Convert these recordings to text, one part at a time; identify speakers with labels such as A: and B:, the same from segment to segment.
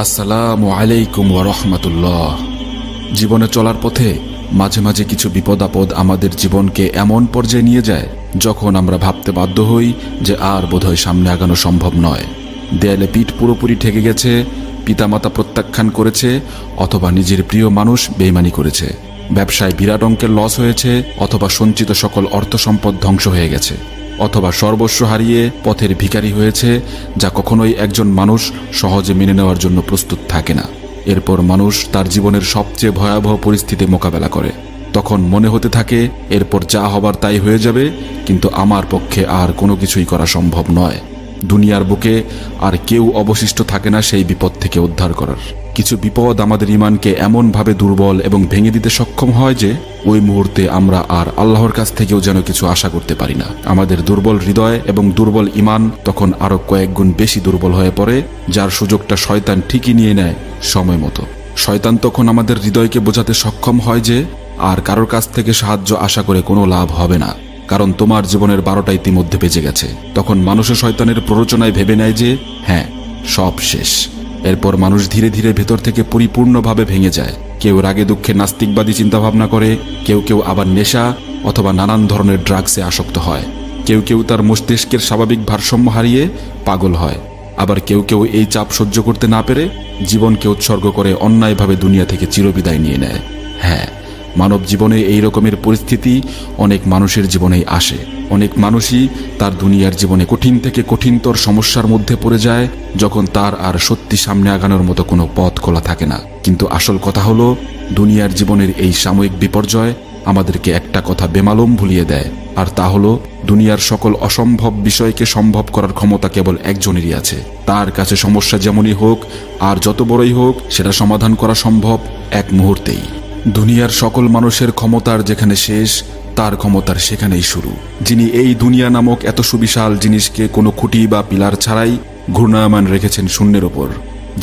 A: আসসালামু আলাইকুম ওয়া রাহমাতুল্লাহ। জীবনে চলার পথে মাঝে মাঝে কিছু বিপদ আপদ আমাদের জীবনকে এমন পর্যায়ে নিয়ে যায় যখন আমরা ভাবতে বাধ্য হই যে আর বোধহয় সামনে আগানো সম্ভব নয়। দেয়ালে পিঠ পুরোপুরি ঠেকে গেছে, পিতামাতা প্রত্যাখ্যান করেছে, অথবা নিজের প্রিয় মানুষ বেইমানি করেছে, ব্যবসায় বিরাট অঙ্কের লস হয়েছে, অথবা সঞ্চিত সকল অর্থ সম্পদ ধ্বংস হয়ে গেছে, অথবা সর্বস্ব হারিয়ে পথের ভিখারি হয়েছে, যা কখনোই একজন মানুষ সহজে মেনে নেওয়ার জন্য প্রস্তুত থাকে না। এরপর মানুষ তার জীবনের সবচেয়ে ভয়াবহ পরিস্থিতি মোকাবেলা করে। তখন মনে হতে থাকে এরপর যা হবার তাই হয়ে যাবে, কিন্তু আমার পক্ষে আর কোনো কিছুই করা সম্ভব নয়। দুনিয়ার বুকে আর কেউ অবশিষ্ট থাকে না সেই বিপদ থেকে উদ্ধার করার। কিছু বিপদ আমাদের ইমানকে এমনভাবে দুর্বল এবং ভেঙে দিতে সক্ষম হয় যে ওই মুহূর্তে আমরা আর আল্লাহর কাছ থেকেও যেন কিছু আশা করতে পারি না। আমাদের দুর্বল হৃদয় এবং দুর্বল ইমান তখন আরো কয়েক গুণ বেশি দুর্বল হয়ে পড়ে, যার সুযোগটা শয়তান ঠিকই নিয়ে নেয় সময় মতো। শয়তান তখন আমাদের হৃদয়কে বোঝাতে সক্ষম হয় যে আর কারোর কাছ থেকে সাহায্য আশা করে কোনো লাভ হবে না, কারণ তোমার জীবনের 12টা ইতিমধ্যে বেজে গেছে। তখন মানুষও শয়তানের প্ররোচনায় ভেবে নেয় যে হ্যাঁ, সব শেষ। এরপর মানুষ ধীরে ধীরে ভেতর থেকে পরিপূর্ণভাবে ভেঙে যায়। কেউ রাগে দুঃখে নাস্তিকবাদী চিন্তাভাবনা করে, কেউ কেউ আবার নেশা অথবা নানান ধরনের ড্রাগসে আসক্ত হয়, কেউ কেউ তার মস্তিষ্কের স্বাভাবিক ভারসাম্য হারিয়ে পাগল হয়, আবার কেউ কেউ এই চাপ সহ্য করতে না পেরে জীবনকে উৎসর্গ করে অন্যায়ভাবে দুনিয়া থেকে চিরবিদায় নিয়ে নেয়। হ্যাঁ, মানব জীবনে এই রকমের পরিস্থিতি অনেক মানুষের জীবনেই আসে। অনেক মানুষই তার দুনিয়ার জীবনে কঠিন থেকে কঠিনতর সমস্যার মধ্যে পড়ে যায় যখন তার আর সত্যি সামনে আগানোর মতো কোনো পথ খোলা থাকে না। কিন্তু আসল কথা হলো, দুনিয়ার জীবনের এই সাময়িক বিপর্যয় আমাদেরকে একটা কথা বেমালুম ভুলিয়ে দেয়, আর তা হলো দুনিয়ার সকল অসম্ভব বিষয়কে সম্ভব করার ক্ষমতা কেবল একজনেরই আছে। তার কাছে সমস্যা যেমনই হোক আর যত বড়ই হোক, সেটা সমাধান করা সম্ভব এক মুহূর্তেই। দুনিয়ার সকল মানুষের ক্ষমতার যেখানে শেষ, তার ক্ষমতার সেখানেই শুরু। যিনি এই দুনিয়া নামক এত সুবিশাল জিনিসকে কোনো খুঁটি বা পিলার ছাড়াই ঘূর্ণায়মান রেখেছেন শূন্যের ওপর,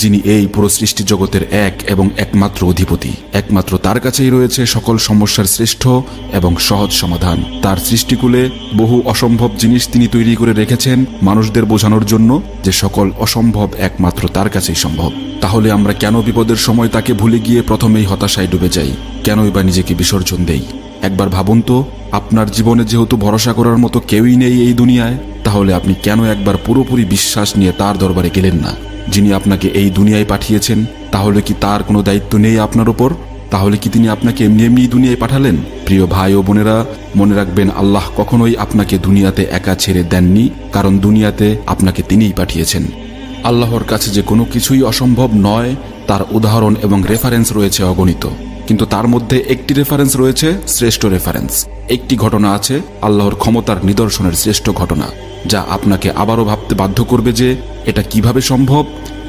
A: যিনি এই পুরো সৃষ্টি জগতের এক এবং একমাত্র অধিপতি, একমাত্র তার কাছেই রয়েছে সকল সমস্যার শ্রেষ্ঠ এবং সহজ সমাধান। তার সৃষ্টিকুলে বহু অসম্ভব জিনিস তিনি তৈরি করে রেখেছেন মানুষদের বোঝানোর জন্য যে সকল অসম্ভব একমাত্র তার কাছেই সম্ভব। তাহলে আমরা কেন বিপদের সময় তাকে ভুলে গিয়ে প্রথমেই হতাশায় ডুবে যাই? কেনই বা নিজেকে বিসর্জন দেই? একবার ভাবুন তো, আপনার জীবনে যেহেতু ভরসা করার মতো কেউই নেই এই দুনিয়ায়, তাহলে আপনি কেন একবার পুরোপুরি বিশ্বাস নিয়ে তার দরবারে গেলেন না? যিনি আপনাকে এই দুনিয়ায় পাঠিয়েছেন, তাহলে কি তার কোনো দায়িত্ব নেই আপনার ওপর? তাহলে কি তিনি আপনাকে এমনি এমনি দুনিয়ায় পাঠালেন? প্রিয় ভাই ও বোনেরা, মনে রাখবেন, আল্লাহ কখনোই আপনাকে দুনিয়াতে একা ছেড়ে দেননি, কারণ দুনিয়াতে আপনাকে তিনিই পাঠিয়েছেন। আল্লাহর কাছে যে কোনো কিছুই অসম্ভব নয়, তার উদাহরণ এবং রেফারেন্স রয়েছে অগণিত। কিন্তু তার মধ্যে একটি রেফারেন্স রয়েছে শ্রেষ্ঠ রেফারেন্স। একটি ঘটনা আছে আল্লাহর ক্ষমতার নিদর্শনের শ্রেষ্ঠ ঘটনা, যা আপনাকে আবারও ভাবতে বাধ্য করবে যে এটা কিভাবে সম্ভব,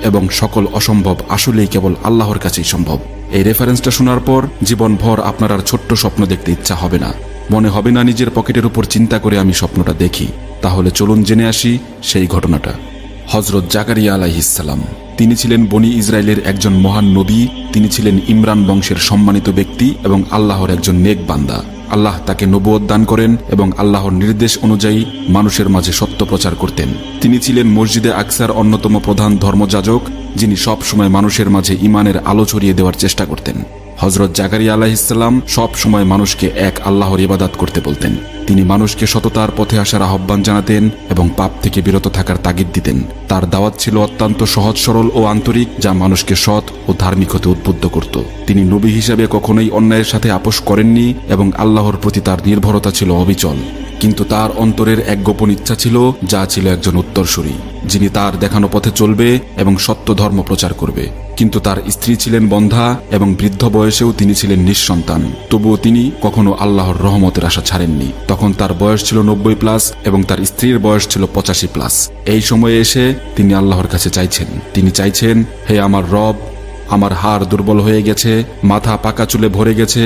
A: এবং সকল অসম্ভব আসলেই কেবল আল্লাহর কাছেই সম্ভব। এই রেফারেন্সটা শোনার পর জীবনভর আপনার আর ছোট্ট স্বপ্ন দেখতে ইচ্ছা হবে না। মনে হবে না নিজের পকেটের উপর চিন্তা করে আমি স্বপ্নটা দেখি। তাহলে চলুন জেনে আসি সেই ঘটনাটা। হযরত জাকারিয়া আলাইহিস সালাম, তিনি ছিলেন বনি ইসরায়েলের একজন মহান নবী। তিনি ছিলেন ইমরান বংশের সম্মানিত ব্যক্তি এবং আল্লাহর একজন নেক বান্দা। আল্লাহ তাকে নবুয়ত দান করেন এবং আল্লাহর নির্দেশ অনুযায়ী মানুষের মাঝে সত্য প্রচার করতেন। তিনি ছিলেন মসজিদে আকসার অন্যতম প্রধান ধর্মযাজক, যিনি সব সময় মানুষের মাঝে ঈমানের আলো ছড়িয়ে দেওয়ার চেষ্টা করতেন। হযরত জাকারিয়া আলাইহিস সালাম সব সময় মানুষকে এক আল্লাহর ইবাদত করতে বলতেন। তিনি মানুষকে সততার পথে আসার আহ্বান জানাতেন এবং পাপ থেকে বিরত থাকার তাগিদ দিতেন। তার দাওয়াত ছিল অত্যন্ত সহজ সরল ও আন্তরিক, যা মানুষকে সৎ ও ধার্মিক হতে উদ্বুদ্ধ করত। তিনি নবী হিসেবে কখনোই অন্যায়ের সাথে আপোষ করেননি এবং আল্লাহর প্রতি তার নির্ভরতা ছিল অবিচল। কিন্তু তার অন্তরের এক গোপন ইচ্ছা ছিল, যা ছিল একজন উত্তরসূরি, যিনি তার দেখানো পথে চলবে এবং সত্য ধর্ম প্রচার করবে। কিন্তু তার স্ত্রী ছিলেন বন্ধ্যা এবং বৃদ্ধ বয়সেও তিনি ছিলেন নিঃসন্তান। তবুও তিনি কখনো আল্লাহর রহমতের আশা ছাড়েননি। তখন তার বয়স ছিল 90+ এবং তার স্ত্রীর বয়স ছিল 85+। এই সময়ে এসে তিনি আল্লাহর কাছে চাইছেন। তিনি চাইছেন, হে আমার রব, আমার হাড় দুর্বল হয়ে গেছে, মাথা পাকা চুলে ভরে গেছে,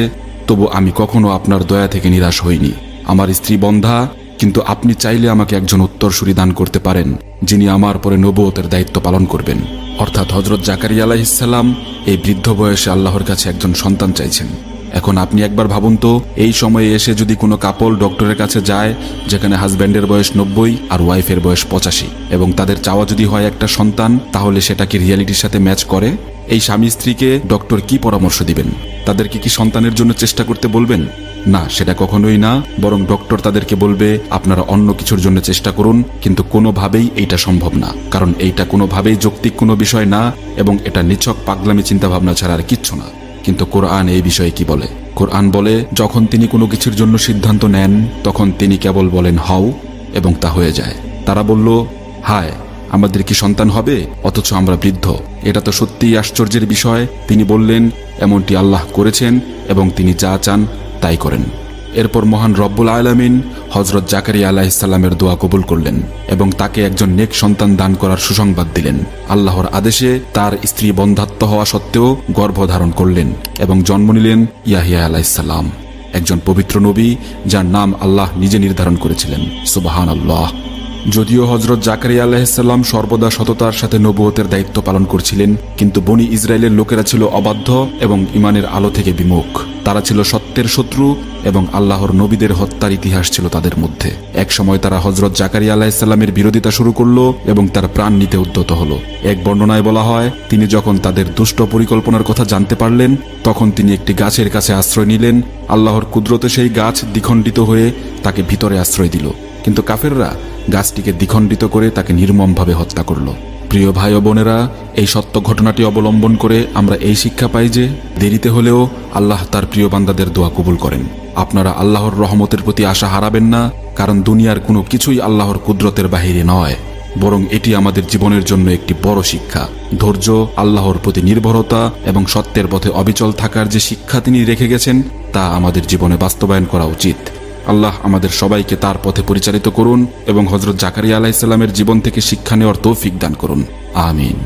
A: তবু আমি কখনো আপনার দয়া থেকে নিরাশ হইনি। আমার স্ত্রী বন্ধ্যা, কিন্তু আপনি চাইলে আমাকে একজন উত্তরসূরি দান করতে পারেন, যিনি আমার পরে নবুয়তের দায়িত্ব পালন করবেন। অর্থাৎ হযরত জাকারিয়া আলাইহিস সালাম এই বৃদ্ধ বয়সে আল্লাহর কাছে একজন সন্তান চাইছেন। এখন আপনি একবার ভাবুন তো, এই সময়ে এসে যদি কোনো কাপল ডক্টরের কাছে যায় যেখানে হাজব্যান্ডের বয়স 90 আর ওয়াইফের বয়স 85 এবং তাদের চাওয়া যদি হয় একটা সন্তান, তাহলে সেটা কি রিয়ালিটির সাথে ম্যাচ করে? এই স্বামী স্ত্রীকে ডক্টর কি পরামর্শ দিবেন? তাদেরকে কি সন্তানের জন্য চেষ্টা করতে বলবেন? না, সেটা কখনোই না। বরং ডক্টর তাদেরকে বলবে আপনারা অন্য কিছুর জন্য চেষ্টা করুন, কিন্তু কোনোভাবেই এইটা সম্ভব না, কারণ এইটা কোনোভাবেই যৌক্তিক কোনো বিষয় না এবং এটা নিছক পাগলামি চিন্তাভাবনা ছাড়া আর কিচ্ছু না। কিন্তু কোরআন এই বিষয়ে কি বলে? কোরআন বলে, যখন তিনি কোনো কিছুর জন্য সিদ্ধান্ত নেন তখন তিনি কেবল বলেন হও এবং তা হয়ে যায়। তারা বলল, হায়, আমাদের কি সন্তান হবে অথচ আমরা বৃদ্ধ? এটা তো সত্যিই আশ্চর্যের বিষয়। তিনি বললেন, এমনটি আল্লাহ করেছেন এবং তিনি যা চান তাই করেন। এরপর মহান রব্বুল আলামিন হযরত জাকারিয়া আলাইহিস সালামের দোয়া কবুল করলেন এবং তাকে একজন নেক সন্তান দান করার সুসংবাদ দিলেন। আল্লাহর আদেশে তার স্ত্রী বন্ধ্যাত্ব হওয়া সত্ত্বেও গর্ভধারণ করলেন এবং জন্ম নিলেন ইয়াহিয়া আলাইহিস সালাম, একজন পবিত্র নবী যার নাম আল্লাহ নিজে নির্ধারণ করেছিলেন। সুবহানাল্লাহ। যদিও হযরত জাকারিয়া আলাইহিস সালাম সর্বদা সততার সাথে নবুয়তের দায়িত্ব পালন করছিলেন, কিন্তু বনি ইসরায়েলের লোকেরা ছিল অবাধ্য এবং ঈমানের আলো থেকে বিমুখ। তারা ছিল সত্যের শত্রু এবং আল্লাহর নবীদের হত্যার ইতিহাস ছিল তাদের মধ্যে। এক সময় তারা হযরত জাকারিয়া আলাইহিস সালামের বিরোধিতা শুরু করলো এবং তার প্রাণ নিতে উদ্যত হলো। এক বর্ণনায় বলা হয়, তিনি যখন তাদের দুষ্ট পরিকল্পনার কথা জানতে পারলেন তখন তিনি একটি গাছের কাছে আশ্রয় নিলেন। আল্লাহর কুদরতে সেই গাছ দ্বিখণ্ডিত হয়ে তাকে ভিতরে আশ্রয় দিল, কিন্তু কাফেররা গাছটিকে দ্বিখণ্ডিত করে তাকে নির্মমভাবে হত্যা করল। প্রিয় ভাই ও বোনেরা, এই সত্য ঘটনাটি অবলম্বন করে আমরা এই শিক্ষা পাই যে দেরিতে হলেও আল্লাহ তার প্রিয় বান্দাদের দোয়া কবুল করেন। আপনারা আল্লাহর রহমতের প্রতি আশা হারাবেন না, কারণ দুনিয়ার কোনো কিছুই আল্লাহর কুদরতের বাহিরে নয়, বরং এটি আমাদের জীবনের জন্য একটি বড় শিক্ষা। ধৈর্য, আল্লাহর প্রতি নির্ভরতা এবং সত্যের পথে অবিচল থাকার যে শিক্ষা তিনি রেখে গেছেন তা আমাদের জীবনে বাস্তবায়ন করা উচিত। আল্লাহ আমাদের সবাইকে তার পথে পরিচালিত করুন এবং হযরত জাকারিয়া আলাইহিস সালামের জীবন থেকে শিক্ষা নেওয়ার তৌফিক দান করুন। আমিন।